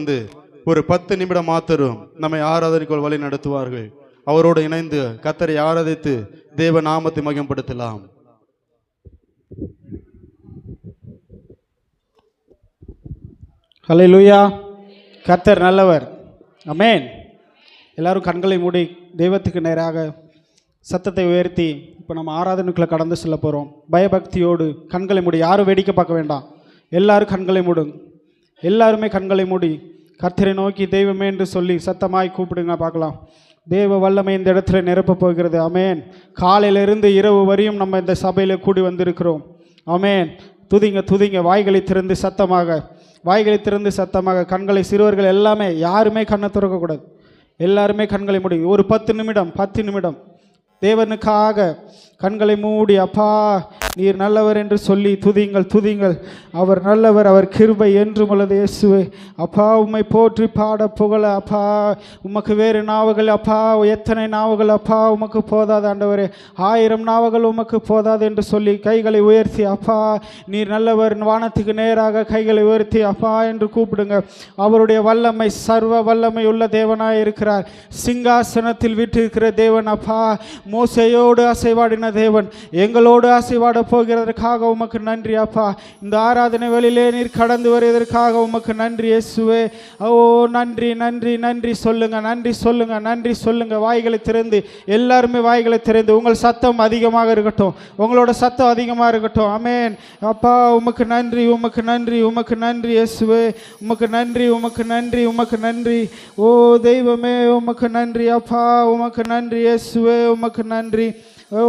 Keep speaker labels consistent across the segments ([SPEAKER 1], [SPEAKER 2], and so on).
[SPEAKER 1] வந்து ஒரு 10 நிமிடம் மாத்திரம் நம்மை ஆராதனைக்குள் வழி நடத்துவார்கள். அவரோடு இணைந்து கர்த்தரை ஆராதித்து தேவ நாமத்தை மகிமைப்படுத்தலாம்.
[SPEAKER 2] ஹல்லேலூயா. கர்த்தர் நல்லவர். ஆமென். எல்லாரும் கண்களை மூடி தெய்வத்துக்கு நேராக சத்தத்தை உயர்த்தி இப்போ நம்ம ஆராதனைக்குள்ளே கடந்து செல்ல போகிறோம். பயபக்தியோடு கண்களை மூடி, யாரும் வேடிக்கை பார்க்க வேண்டாம், எல்லாரும் கண்களை மூடுங்க. எல்லாருமே கண்களை மூடி கர்த்தரை நோக்கி தெய்வமே என்று சொல்லி சத்தமாய் கூப்பிடுங்க. பார்க்கலாம். தேவ வல்லமை இந்த இடத்துல நிரப்ப போகிறது. ஆமென். காலையிலிருந்து இரவு வரையும் நம்ம இந்த சபையில் கூடி வந்திருக்கிறோம். ஆமென். துதிங்க துதிங்க, வாய்களை திறந்து சத்தமாக கண்களை, சிறுவர்கள் எல்லாமே யாருமே கண்ணை திறக்கக்கூடாது, எல்லாருமே கண்களை மூடி ஒரு 10 நிமிடம் தேவனுக்காக கண்களை மூடி, அப்பா நீர் நல்லவர் என்று சொல்லி துதிங்கள். அவர் நல்லவர், அவர் கிருபை என்றும் உள்ளது. இயேசுவே அப்பா உம்மை போற்றி பாட புகழ அப்பா உமக்கு வேறு நாவுகள் அப்பா, எத்தனை நாவுகள் அப்பா உமக்கு போதாது ஆண்டவரே, 1000 நாவுகள் உமக்கு போதாது என்று சொல்லி கைகளை உயர்த்தி அப்பா நீர் நல்லவர், வானத்துக்கு நேராக கைகளை உயர்த்தி அப்பா என்று கூப்பிடுங்க. அவருடைய வல்லமை சர்வ வல்லமை உள்ள தேவனாய் இருக்கிறார். சிங்காசனத்தில் விட்டிருக்கிற தேவன் அப்பா, மோசேயோடு அசைவாடின தேவன் எங்களோடு அசைவாட போகிறதற்காக உமக்கு நன்றி அப்பா. இந்த ஆராதனை வேளையிலே நீர் கடந்து வருவதற்காக உமக்கு நன்றி இயேசுவே. ஓ நன்றி சொல்லுங்க. வாய்களை திறந்து, எல்லாருமே வாய்களை திறந்து உங்கள் சத்தம் அதிகமாக இருக்கட்டும், உங்களோட சத்தம் அதிகமாக இருக்கட்டும். ஆமென். அப்பா உமக்கு நன்றி இயேசுவே, உமக்கு நன்றி. ஓ தெய்வமே உமக்கு நன்றி அப்பா, உமக்கு நன்றி இயேசுவே, உமக்கு நன்றி. ஓ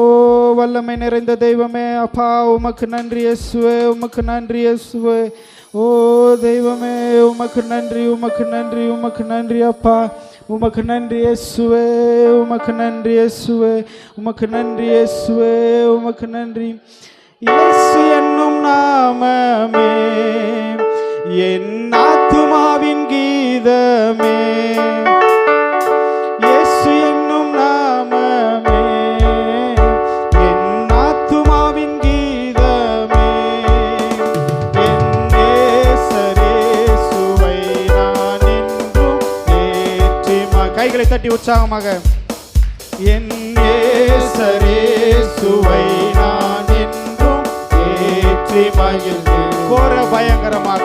[SPEAKER 2] வல்லமை நிறைந்த தெய்வமே அப்பா உமக்கு நன்றி இயேசுவே, உமக்கு நன்றி. ஓ தெய்வமே உமக்கு நன்றி அப்பா, உமக்கு நன்றி இயேசுவே, உமக்கு நன்றி. இயேசு என்னும் நாமமே என் ஆத்துமாவின் கீதமே, இயேசு என்னும் நாமமே என் ஆத்துமாவின் கீதமே, என் இயேசுவை நான் என்றும் ஏற்றி கைகளை தட்டி உற்சாகமாக, என் இயேசுவை நான் என்றும் ஏற்றி மகிழ்ந்து, கோர பயங்கரமான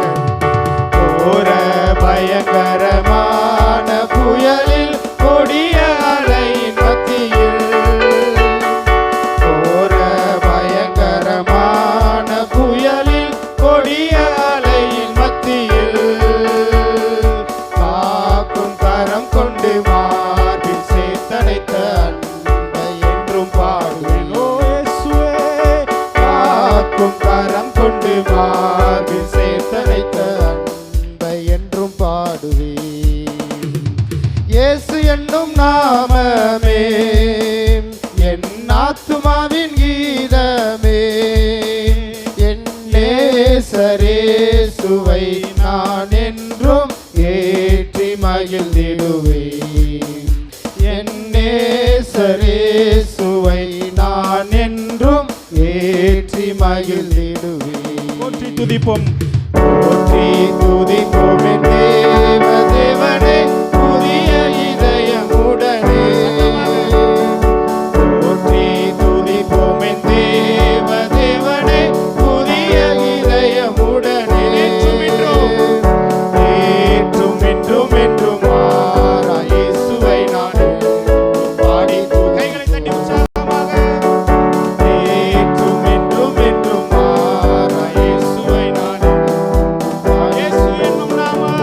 [SPEAKER 2] புயலில் கொடிய அலையின் மத்தியில், கோர பயங்கரமான புயலில் கொடிய அலையின் மத்தியில், காக்கும் கரம் கொண்டு மார்பில் சேர்த்தடைத்த அன்பை என்றும் பாடுவேன். ஓ இயேசுவே, காக்கும் கரம் கொண்டு மார்பில் சேர்த்தடைத்த அன்பை என்றும் பாடுவேன். இயேசு என்னும் நாமமே என் ஆத்துமாவின் கீதமே, என் நேசரேசுவை நான் என்றும் ஏற்றி மகிழ்ந்திடுவேன். என் நேசரேசுவை நான் என்றும் ஏற்றி மகிழ்ந்திடுவேன். போற்றி துதிப்போம் என் தேவனே, புதிய இதயமுடனே. போற்றி துதிப்போம் என் தேவனே, புதிய இதயமுடனே. ஏற்றும் என்றும் மாறா இயேசுவை நான் பாடி கைகளை தட்டி உற்சாகமாக, ஏற்றும் என்றும் மாறா இயேசுவை நான், இயேசு என்னும் நாமம்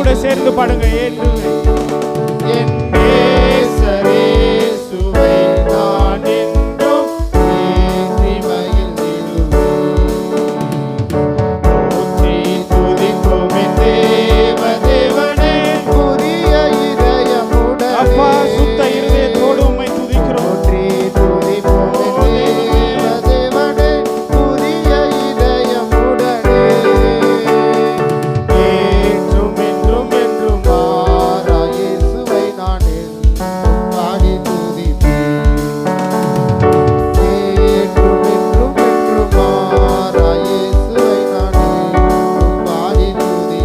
[SPEAKER 2] கூட சேர்ந்து பாடுங்க. என் நேசரே சுவை நான் என்றும் ஏற்றி மகிழ்ந்திடுவேன். போற்றி துதிப்போம் என் தேவனே, புதிய இதயமுடனே. அப்பா, சுத்த இருதயத்தோடு உம்மை துதிக்கிறோம். போற்றி துதிப்போம் என் தேவனே, புதிய இதயமுடனே. என்றும் என்றும் என்றும் மாறா இயேசுவை நான் பாடி துதிப்பேன். என்றும் என்றும் என்றும் மாறா இயேசுவை நான் பாடி துதிப்பேன்.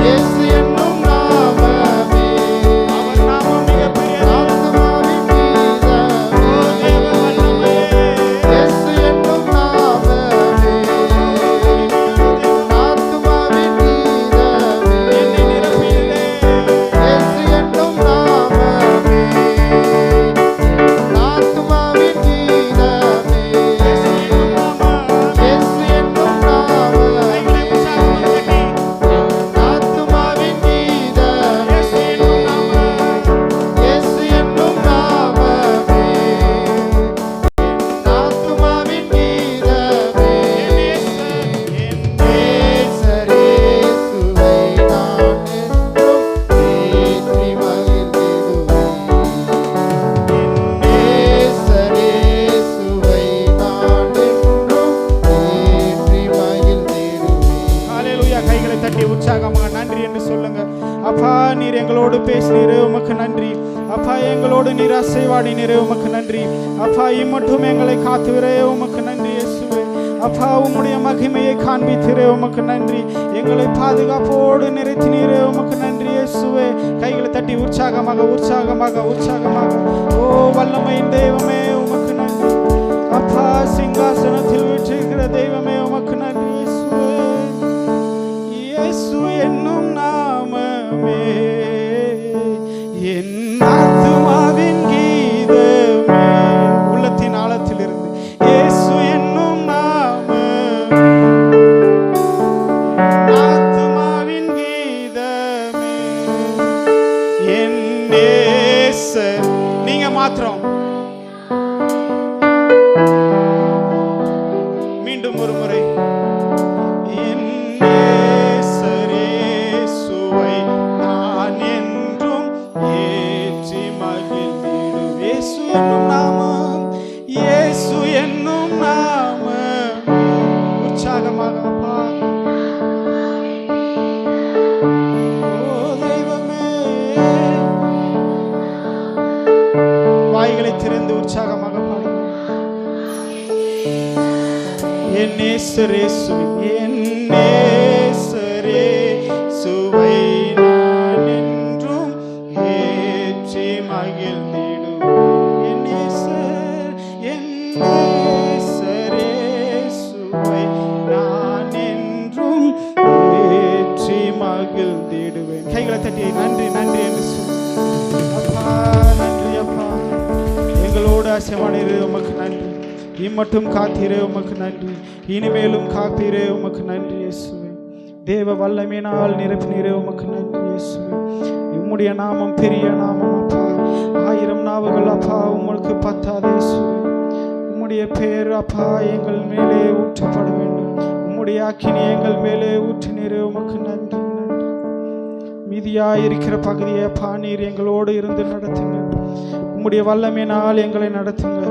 [SPEAKER 2] இயேசு என்னும் நாமமே, அவர் நாமம் மிகப்பெரியது. ஆத்துமாவின் கீதமே, இயேசு என்னும் நாமமே, ஆத்துமாவின் கீதமே, என்னை நிரப்பியதே. இயேசு என்னும் நாமமே, ஆத்துமாவின் கீதமே, இயேசு என்னும் நாமமே, ஆத்துமாவின் கீதமே, இயேசு என்னும் நாமமே, ஆத்துமாவின் கீதமே. என் நேசரே சுவை நான் என்றும் ஏற்றி மகிழ்ந்திடுவேன். என் நேசரே சுவை நான் என்றும் ஏற்றி மகிழ்ந்திடுவேன். ஹல்லேலூயா. கைகளை தட்டி உற்சாகமாக நன்றி என்று சொல்லுங்க. அப்பா, நீர் எங்களோடு பேசினீரே, உமக்கு நன்றி. அப்பா, எங்களோடு நீர் அசைவாடினீரே, உமக்கு நன்றி. அப்பா, இம்மட்டும் எங்களை காத்துகிறே, உமக்கு நன்றி இயேசுவே. அப்பா, உம்முடைய மகிமையை காண்பித்தீரே, உமக்கு நன்றி. எங்களை பாதுகாப்போடு நிறுத்தினீரே, உமக்கு நன்றி இயேசுவே. கைகளை தட்டி உற்சாகமாக உற்சாகமாக உற்சாகமாக. ஓ வல்லமையின் தெய்வமே, உமக்கு நன்றி. அப்பா, சிங்காசனத்தில் வீற்றிருக்கிற தெய்வமே, உமக்கு நன்றி இயேசுவே. இயேசு என்னும் நாமமே, என் ஆத்துமாவின் கீதமே. உள்ளத்தின் ஆழத்தில் இருந்து இயேசு என்னும் நாமமே, ஆத்துமாவின் கீதமே, என் நேசர். நீங்க மாத்திரம் மீண்டும் ஒரு முறை. என் நேசரே சுவை நான் என்றும் ஏற்றி மகிழ்ந்திடுவேன். இயேசு என்னும் நாமம், இயேசு என்னும் நாமம். உற்சாகமாக அப்பா. ஓ தெய்வமே, வாய்களை திறந்து உற்சாகமாக பாடுங்கள். என் நேசரே சுவை, என் நேசரே சுவை நான் என்றும் ஏற்றி மகிழ்ந்திடுவேன். என் நேசரே சுவை நான் என்றும் ஏற்றி மகிழ்ந்திடுவேன். கைகளை தட்டி நன்றி நன்றி என்று சொல்லு. அப்பா, நன்றி அப்பா. எங்களோடு அசைவானீரே, உமக்கு நன்றி. இம்மட்டும் காத்தீரே, உமக்கு நன்றி. இனிமேலும் காப்பீரே, உமக்கு நன்றி இயேசுவே. தேவ வல்லமையினால் நிரப்பினீரே, உமக்கு நன்றி இயேசுவே. உம்முடைய நாமம் பெரிய நாமம் அப்பா. 1000 நாவுகள் அப்பா உங்களுக்கு பத்தாது இயேசுவே. உம்முடைய பேர் அப்பா எங்கள் மேலே ஊற்றப்பட வேண்டும். உம்முடைய அக்கினி எங்கள் மேலே ஊற்றினீரே, உமக்கு நன்றி நன்றி. மீதியாயிருக்கிற பகுதியை அப்பா நீர் எங்களோடு இருந்து நடத்துங்க. உம்முடைய வல்லமையினால் எங்களை நடத்துங்க.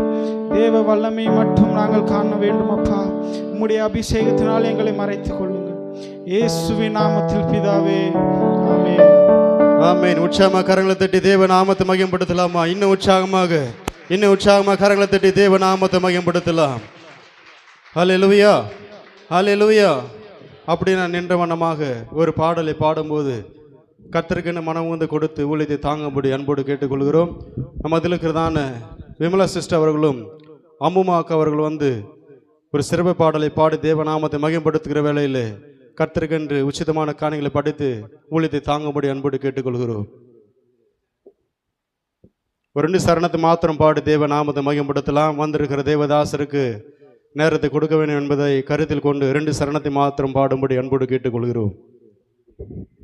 [SPEAKER 2] தேவ வல்லமை மட்டும் நாங்கள் காண வேண்டும் அப்பா. உம்முடைய அபிஷேகத்தினால் எங்களை மறைத்துக் கொள்ளுங்க. இயேசுவின் நாமத்தில் பிதாவே, ஆமென்.
[SPEAKER 1] ஆமென். உற்சாகமாக கரங்களை தட்டி தேவ நாமத்தை மகிமைப்படுத்தலாமா? இன்னும் உற்சாகமாக கரங்களை தட்டி தேவ நாமத்தை மகிமைப்படுத்தலாம். ஹல்லேலூயா, ஹல்லேலூயா. அப்படி நான் நின்ற வண்ணமாக ஒரு பாடலை பாடும்போது கர்த்தருக்கென்று மனம் வந்து கொடுத்து ஊழியத்தை தாங்கும்படி அன்போடு கேட்டுக்கொள்கிறோம். நம்ம அதில் இருக்கிறதான விமலா சிஸ்டர் அவர்களும் அம்முமாக்கு அவர்கள் வந்து ஒரு சிறப்பு பாடலை பாடி தேவநாமத்தை மகிமைப்படுத்துகிற வேளையில் கர்த்தருக்கென்று உச்சிதமான காணிகளை படித்து ஊழியத்தை தாங்கும்படி அன்போடு கேட்டுக்கொள்கிறோம். ஒரு 2 சரணத்தை மாத்திரம் பாடி தேவநாமத்தை மகிமைப்படுத்தலாம். வந்திருக்கிற தேவதாசருக்கு நேரத்தை கொடுக்க வேண்டும் என்பதை கருத்தில் கொண்டு 2 சரணத்தை மாத்திரம் பாடும்படி அன்போடு கேட்டுக்கொள்கிறோம். ஆமென்.